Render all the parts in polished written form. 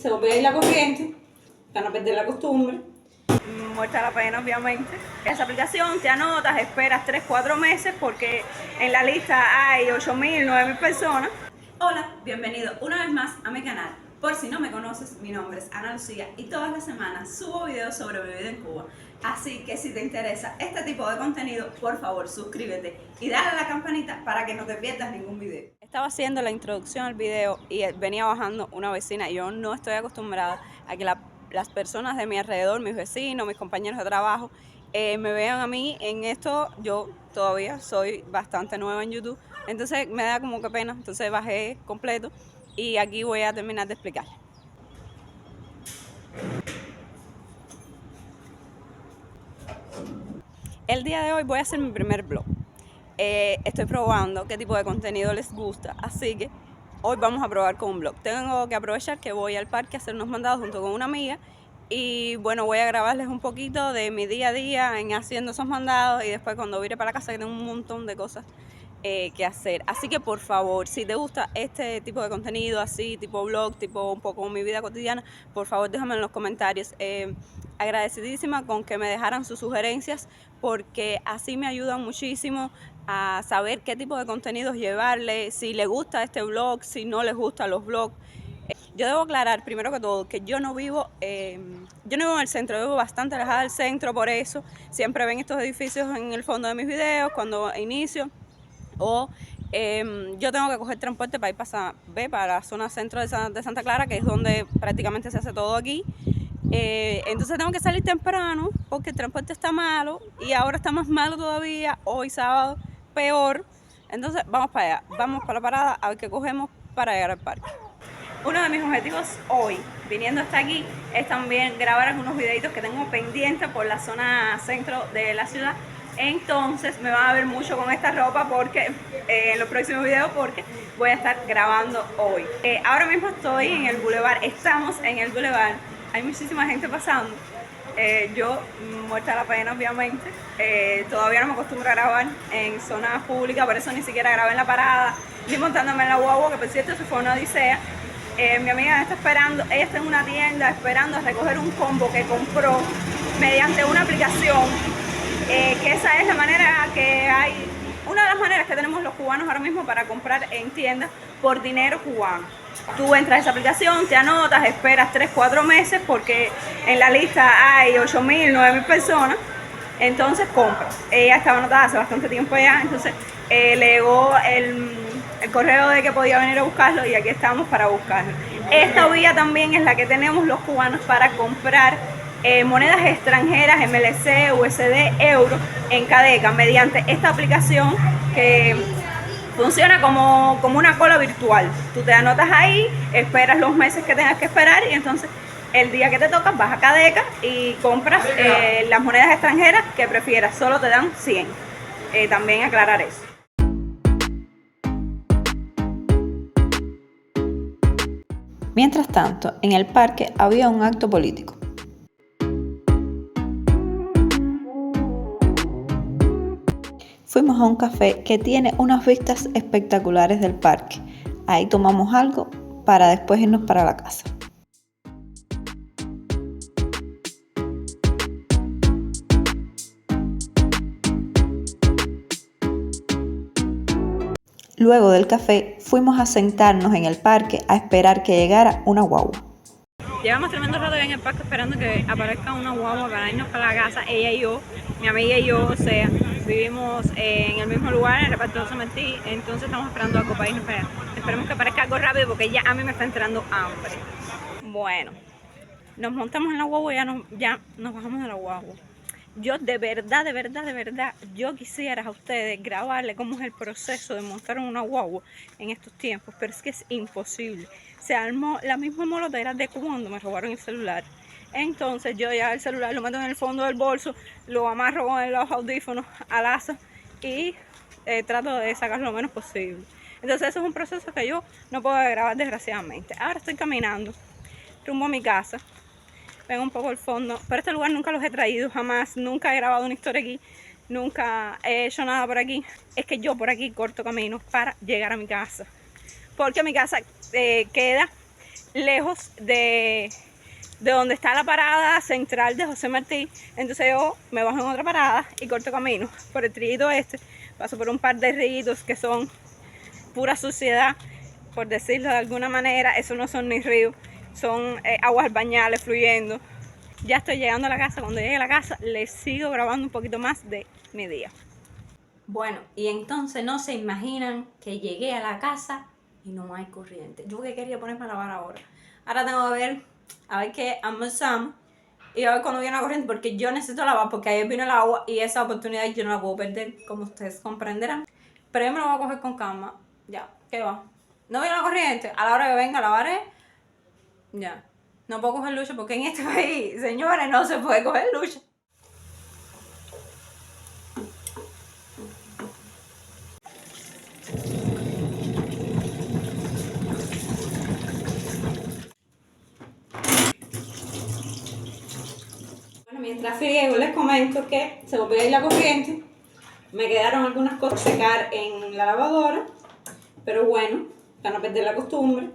se volvió a ir la corriente, para no perder la costumbre. Muerta la pena, obviamente. Esa aplicación te anotas, esperas 3-4 meses porque en la lista hay 8.000, 9.000 personas. Hola, bienvenido una vez más a mi canal. Por si no me conoces, mi nombre es Ana Lucía y todas las semanas subo videos sobre mi vida en Cuba. Así que si te interesa este tipo de contenido, por favor suscríbete y dale a la campanita para que no te pierdas ningún video. Estaba haciendo la introducción al video y venía bajando una vecina. Yo no estoy acostumbrada a que las personas de mi alrededor, mis vecinos, mis compañeros de trabajo, me vean a mí en esto. Yo todavía soy bastante nueva en YouTube, entonces me da como que pena, entonces bajé completo y aquí voy a terminar de explicar. El día de hoy voy a hacer mi primer vlog. Estoy probando qué tipo de contenido les gusta, así que hoy vamos a probar con un vlog. Tengo que aprovechar que voy al parque a hacer unos mandados junto con una amiga y bueno, voy a grabarles un poquito de mi día a día en haciendo esos mandados y después cuando vire para la casa que tengo un montón de cosas que hacer. Así que por favor, si te gusta este tipo de contenido así, tipo vlog, tipo un poco mi vida cotidiana, por favor déjame en los comentarios. Agradecidísima con que me dejaran sus sugerencias porque así me ayudan muchísimo a saber qué tipo de contenidos llevarle, si les gusta este vlog, si no les gustan los vlogs. Yo debo aclarar primero que todo que yo no vivo en el centro, yo vivo bastante alejada del centro, por eso siempre ven estos edificios en el fondo de mis videos cuando inicio. O yo tengo que coger transporte para ir para la zona centro de Santa Clara, que es donde prácticamente se hace todo aquí. Entonces tengo que salir temprano porque el transporte está malo y ahora está más malo todavía, hoy sábado peor. Entonces vamos para allá, vamos para la parada a ver qué cogemos para llegar al parque. Uno de mis objetivos hoy, viniendo hasta aquí, es también grabar algunos videitos que tengo pendientes por la zona centro de la ciudad. Entonces me van a ver mucho con esta ropa porque en los próximos videos porque voy a estar grabando hoy. Ahora mismo estoy en el Boulevard, estamos en el Boulevard, hay muchísima gente pasando. Yo muerta la pena, obviamente. Todavía no me acostumbro a grabar en zonas públicas, por eso ni siquiera grabé en la parada, ni montándome en la guagua, que por cierto eso fue una odisea. Mi amiga me está esperando, ella está en una tienda esperando a recoger un combo que compró mediante una aplicación, que esa es la manera que hay, una de las maneras que tenemos los cubanos ahora mismo para comprar en tiendas por dinero cubano. Tú entras a esa aplicación, te anotas, esperas 3-4 meses porque en la lista hay 8.000, 9.000 personas, entonces compras. Ella estaba anotada hace bastante tiempo ya, entonces le llegó el correo de que podía venir a buscarlo y aquí estamos para buscarlo. Esta vía también es la que tenemos los cubanos para comprar monedas extranjeras, MLC, USD, euro en Cadeca mediante esta aplicación que funciona como una cola virtual. Tú te anotas ahí, esperas los meses que tengas que esperar y entonces el día que te toca vas a Cadeca y compras las monedas extranjeras que prefieras, solo te dan 100. También aclarar eso. Mientras tanto, en el parque había un acto político. Fuimos a un café que tiene unas vistas espectaculares del parque. Ahí tomamos algo para después irnos para la casa. Luego del café, fuimos a sentarnos en el parque a esperar que llegara una guagua. Llevamos tremendo rato ya en el parque esperando que aparezca una guagua para irnos para la casa, ella y yo, mi amiga y yo, o sea, vivimos en el mismo lugar, en el reparto de San Martín, entonces estamos esperando algo para irnos para allá. Esperemos que aparezca algo rápido porque ya a mí me está entrando hambre. Bueno, nos montamos en la guagua y ya nos bajamos de la guagua. Yo de verdad, yo quisiera a ustedes grabarle cómo es el proceso de montar una guagua en estos tiempos, pero es que es imposible. Se armó la misma molotera de cuando me robaron el celular. Entonces yo ya el celular lo meto en el fondo del bolso, lo amarro con los audífonos al asa y trato de sacar lo menos posible. Entonces eso es un proceso que yo no puedo grabar desgraciadamente. Ahora estoy caminando rumbo a mi casa. Ven un poco el fondo, pero este lugar nunca los he traído, jamás, nunca he grabado una historia aquí, nunca he hecho nada por aquí. Es que yo por aquí corto caminos para llegar a mi casa, porque mi casa queda lejos de donde está la parada central de José Martí. Entonces yo me bajo en otra parada y corto camino por el trillito este. Paso por un par de ríos que son pura suciedad, por decirlo de alguna manera. Eso no son ni ríos, son aguas bañales fluyendo. Ya estoy llegando a la casa. Cuando llegue a la casa les sigo grabando un poquito más de mi día. Bueno, y entonces no se imaginan que llegué a la casa y no hay corriente. Yo que quería ponerme a lavar ahora. Ahora tengo que ver, a ver qué almorzamos y a ver cuando viene la corriente, porque yo necesito lavar, porque ayer vino el agua y esa oportunidad yo no la puedo perder, como ustedes comprenderán. Pero yo me lo voy a coger con calma. Ya, ¿qué va? No viene la corriente, a la hora que venga lavaré. Ya, no puedo coger lucha porque en este país, señores, no se puede coger lucha. Mientras friego les comento que se volvió a ir la corriente, me quedaron algunas cosas a secar en la lavadora, pero bueno, para no perder la costumbre,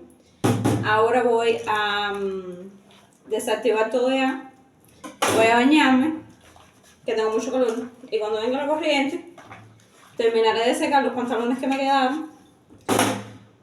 ahora voy a desactivar todo ya, voy a bañarme, que tengo mucho calor, y cuando venga la corriente, terminaré de secar los pantalones que me quedaron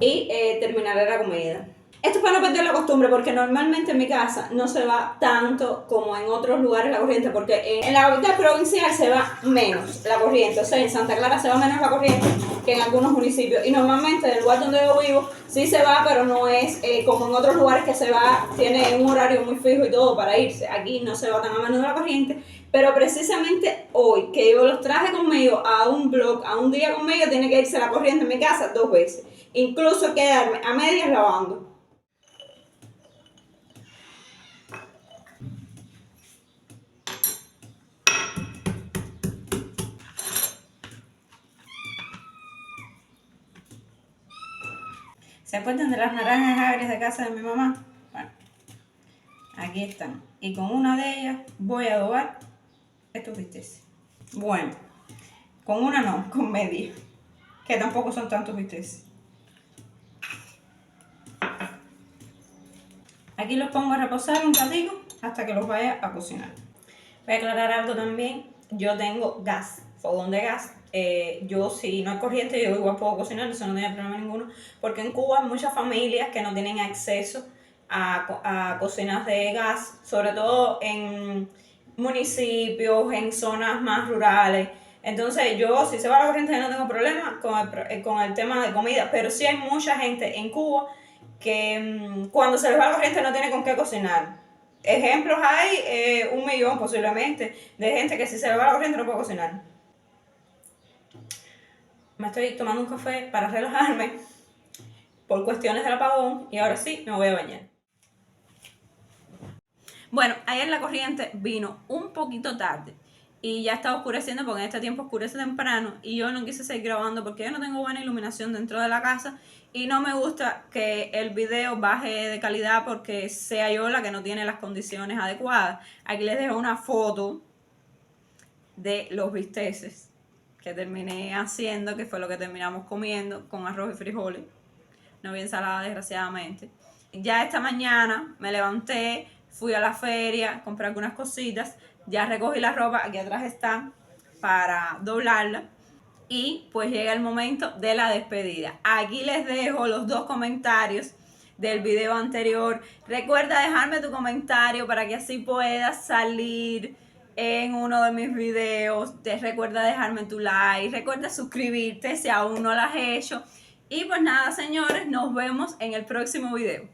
y terminaré la comida. Esto es para no perder la costumbre, porque normalmente en mi casa no se va tanto como en otros lugares la corriente, porque en la capital provincial se va menos la corriente, o sea, en Santa Clara se va menos la corriente que en algunos municipios, y normalmente en el lugar donde yo vivo sí se va, pero no es como en otros lugares que se va, tiene un horario muy fijo y todo para irse. Aquí no se va tan a menudo la corriente, pero precisamente hoy que yo los traje conmigo a un vlog, a un día conmigo, tiene que irse la corriente en mi casa 2 veces, incluso quedarme a medias lavando. ¿Se acuerdan de las naranjas agrias de casa de mi mamá? Bueno, aquí están. Y con una de ellas voy a adobar estos bisteces. Bueno, con una no, con media. Que tampoco son tantos bisteces. Aquí los pongo a reposar un ratito hasta que los vaya a cocinar. Voy a aclarar algo también. Yo tengo gas, fogón de gas. Yo si no hay corriente, yo igual puedo cocinar, eso no tiene problema ninguno. Porque en Cuba hay muchas familias que no tienen acceso a cocinas de gas, sobre todo en municipios, en zonas más rurales. Entonces yo, si se va la corriente, no tengo problema con el tema de comida. Pero sí hay mucha gente en Cuba que cuando se les va la corriente no tiene con qué cocinar. Ejemplos hay 1.000.000 posiblemente de gente que si se le va la corriente no puede cocinar. Me estoy tomando un café para relajarme por cuestiones del apagón y ahora sí me voy a bañar. Bueno, ayer la corriente vino un poquito tarde y ya está oscureciendo, porque en este tiempo oscurece temprano y yo no quise seguir grabando porque yo no tengo buena iluminación dentro de la casa y no me gusta que el video baje de calidad porque sea yo la que no tiene las condiciones adecuadas. Aquí les dejo una foto de los bisteces que terminé haciendo, que fue lo que terminamos comiendo con arroz y frijoles. No vi ensalada, desgraciadamente. Ya esta mañana me levanté, fui a la feria, compré algunas cositas, ya recogí la ropa, aquí atrás está, para doblarla. Y pues llega el momento de la despedida. Aquí les dejo los 2 comentarios del video anterior. Recuerda dejarme tu comentario para que así puedas salir en uno de mis videos. Recuerda dejarme tu like, recuerda suscribirte si aún no lo has hecho. Y pues nada, señores, nos vemos en el próximo video.